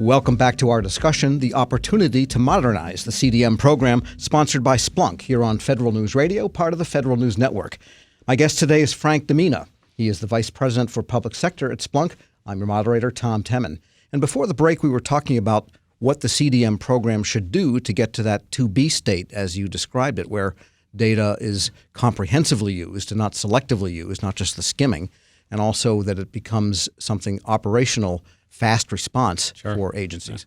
Welcome back to our discussion, The Opportunity to Modernize, the CDM program sponsored by Splunk here on Federal News Radio, part of the Federal News Network. My guest today is Frank Demina. He is the Vice President for Public Sector at Splunk. I'm your moderator, Tom Temin. And before the break, we were talking about what the CDM program should do to get to that to-be state, as you described it, where data is comprehensively used and not selectively used, not just the skimming, and also that it becomes something operational, fast response for agencies.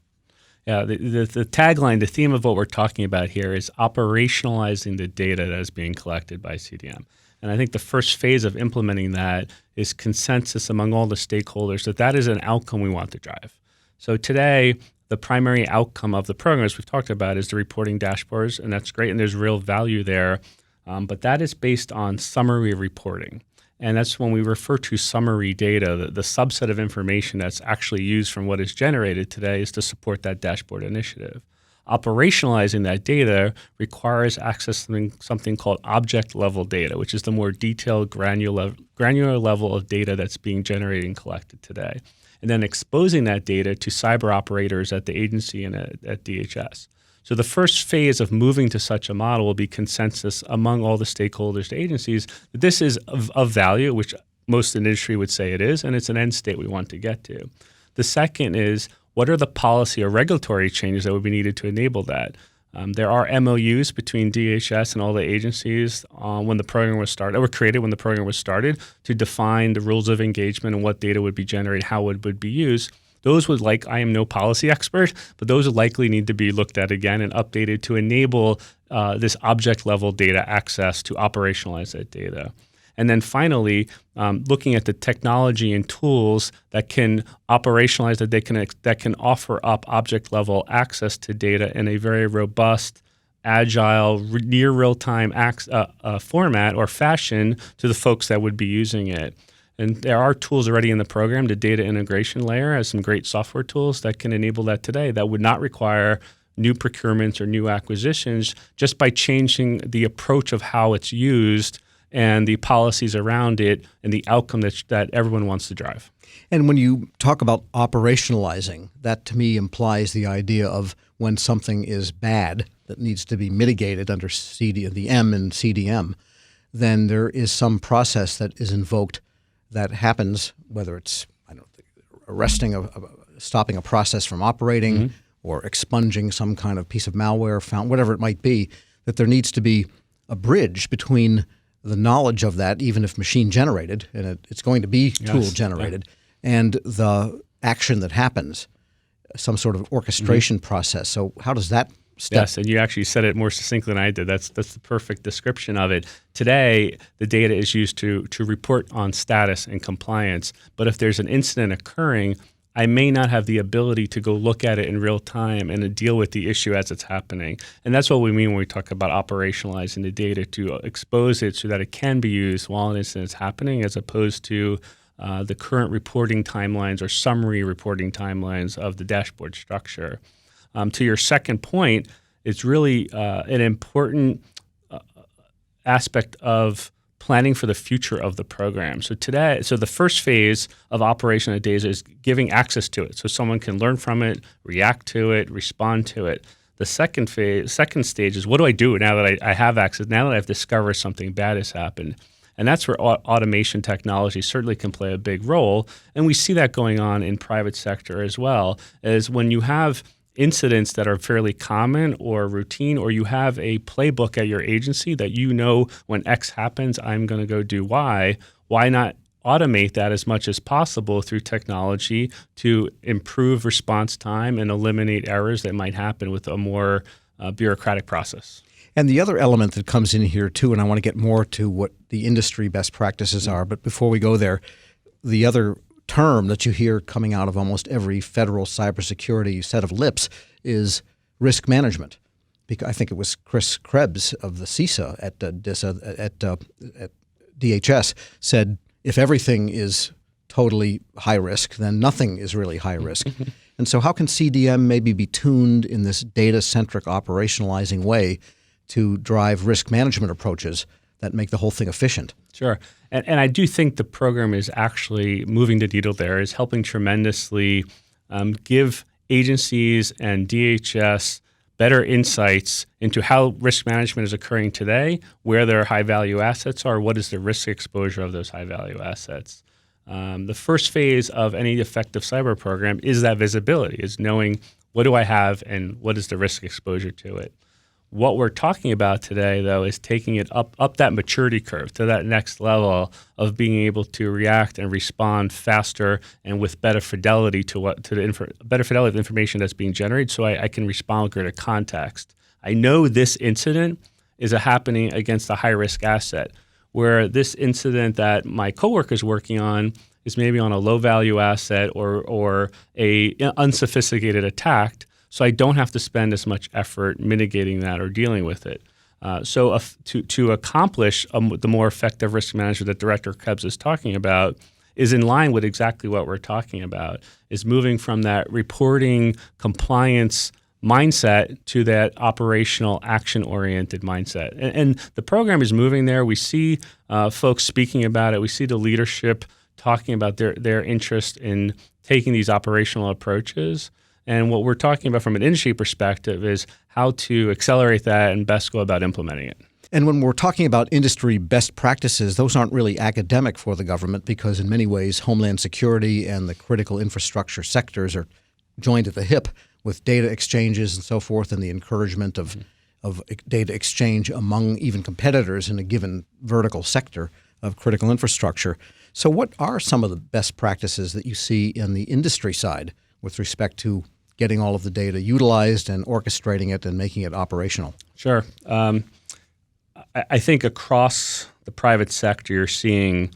Yeah, the tagline, the theme of what we're talking about here is operationalizing the data that is being collected by CDM. And I think the first phase of implementing that is consensus among all the stakeholders that that is an outcome we want to drive. So today, the primary outcome of the program, as we've talked about, is the reporting dashboards, and that's great, and there's real value there. But that is based on summary reporting. And that's when we refer to summary data, the subset of information that's actually used from what is generated today is to support that dashboard initiative. Operationalizing that data requires access to something called object-level data, which is the more detailed, granular level of data that's being generated and collected today. And then exposing that data to cyber operators at the agency and at DHS. So the first phase of moving to such a model will be consensus among all the stakeholders to agencies that this is of value, which most in the industry would say it is, and it's an end state we want to get to. The second is, what are the policy or regulatory changes that would be needed to enable that? There are MOUs between DHS and all the agencies when the program was started, or created when the program was started, to define the rules of engagement and what data would be generated, how it would be used. Those would I am no policy expert, but those would likely need to be looked at again and updated to enable this object-level data access to operationalize that data. And then finally, looking at the technology and tools that can operationalize that can offer up object-level access to data in a very robust, agile, near real-time format or fashion to the folks that would be using it. And there are tools already in the program. The data integration layer has some great software tools that can enable that today that would not require new procurements or new acquisitions just by changing the approach of how it's used and the policies around it and the outcome that everyone wants to drive. And when you talk about operationalizing, that to me implies the idea of when something is bad that needs to be mitigated under the M and CDM, then there is some process that is invoked that happens, whether it's stopping a process from operating or expunging some kind of piece of malware, whatever it might be, that there needs to be a bridge between the knowledge of that, even if machine generated, and it's going to be tool generated, and the action that happens, some sort of orchestration process. So how does that step? Yes, and you actually said it more succinctly than I did. That's the perfect description of it. Today, the data is used to report on status and compliance, but if there's an incident occurring, I may not have the ability to go look at it in real time and to deal with the issue as it's happening. And that's what we mean when we talk about operationalizing the data, to expose it so that it can be used while an incident is happening, as opposed to the current reporting timelines or summary reporting timelines of the dashboard structure. To your second point, it's really an important aspect of planning for the future of the program. So the first phase of operation of data is giving access to it so someone can learn from it, react to it, respond to it. The second stage is, what do I do now that I have access, now that I've discovered something bad has happened? And that's where automation technology certainly can play a big role. And we see that going on in private sector as well, as when you have incidents that are fairly common or routine, or you have a playbook at your agency that you know when X happens, I'm going to go do Y. Why not automate that as much as possible through technology to improve response time and eliminate errors that might happen with a more bureaucratic process? And the other element that comes in here too, and I want to get more to what the industry best practices are, but before we go there, the other term that you hear coming out of almost every federal cybersecurity set of lips is risk management. I think it was Chris Krebs of the CISA at DHS said, if everything is totally high risk, then nothing is really high risk. And so how can CDM maybe be tuned in this data-centric operationalizing way to drive risk management approaches that make the whole thing efficient? Sure. And I do think the program is actually moving the needle there, is helping tremendously give agencies and DHS better insights into how risk management is occurring today, where their high-value assets are, what is the risk exposure of those high-value assets. The first phase of any effective cyber program is that visibility, is knowing what do I have and what is the risk exposure to it. What we're talking about today, though, is taking it up that maturity curve to that next level of being able to react and respond faster and with better fidelity better fidelity of the information that's being generated, so I can respond with greater context. I know this incident is happening against a high-risk asset, where this incident that my coworker is working on is maybe on a low-value asset or a unsophisticated attack. So I don't have to spend as much effort mitigating that or dealing with it. So to accomplish the more effective risk management that Director Krebs is talking about is in line with exactly what we're talking about, is moving from that reporting compliance mindset to that operational action-oriented mindset. And the program is moving there. We see folks speaking about it. We see the leadership talking about their interest in taking these operational approaches. And what we're talking about from an industry perspective is how to accelerate that and best go about implementing it. And when we're talking about industry best practices, those aren't really academic for the government because in many ways, Homeland Security and the critical infrastructure sectors are joined at the hip with data exchanges and so forth and the encouragement of data exchange among even competitors in a given vertical sector of critical infrastructure. So what are some of the best practices that you see in the industry side with respect to getting all of the data utilized and orchestrating it and making it operational? Sure. I think across the private sector, you're seeing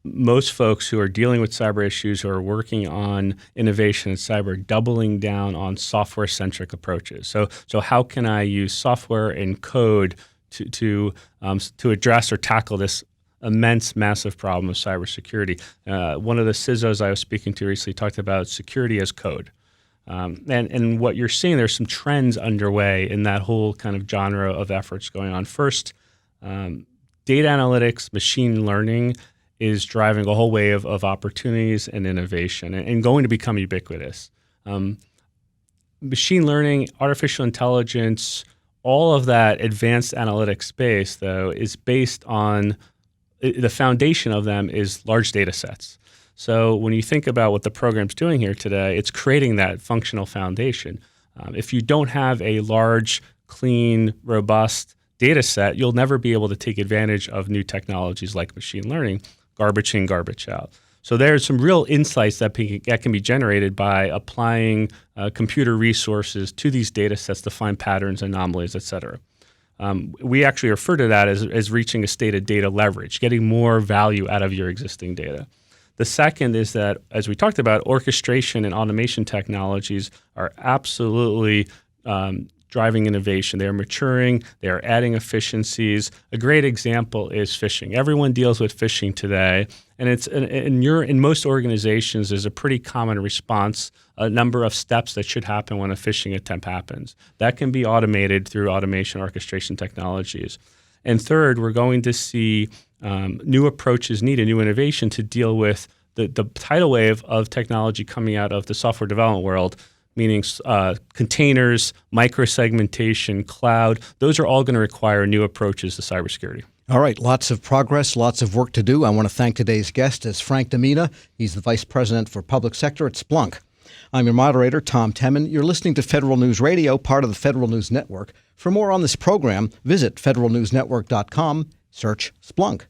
most folks who are dealing with cyber issues, who are working on innovation in cyber, doubling down on software-centric approaches. So how can I use software and code to address or tackle this immense, massive problem of cybersecurity? One of the CISOs I was speaking to recently talked about security as code. And what you're seeing, there's some trends underway in that whole kind of genre of efforts going on. First, data analytics, machine learning is driving a whole wave of opportunities and innovation and going to become ubiquitous. Machine learning, artificial intelligence, all of that advanced analytics space, though, is based on the foundation of them is large data sets. So when you think about what the program's doing here today, it's creating that functional foundation. If you don't have a large, clean, robust data set, you'll never be able to take advantage of new technologies like machine learning, garbage in, garbage out. So there's some real insights that can be generated by applying computer resources to these data sets to find patterns, anomalies, et cetera. We actually refer to that as reaching a state of data leverage, getting more value out of your existing data. The second is that, as we talked about, orchestration and automation technologies are absolutely driving innovation. They are maturing. They are adding efficiencies. A great example is phishing. Everyone deals with phishing today, and in most organizations, there's a pretty common response, a number of steps that should happen when a phishing attempt happens. That can be automated through automation orchestration technologies. And third, we're going to see new approaches needed, new innovation to deal with the tidal wave of technology coming out of the software development world, meaning containers, microsegmentation, cloud. Those are all going to require new approaches to cybersecurity. All right, lots of progress, lots of work to do. I want to thank today's guest as Frank Demina. He's the Vice President for Public Sector at Splunk. I'm your moderator, Tom Temin. You're listening to Federal News Radio, part of the Federal News Network. For more on this program, visit federalnewsnetwork.com, search Splunk.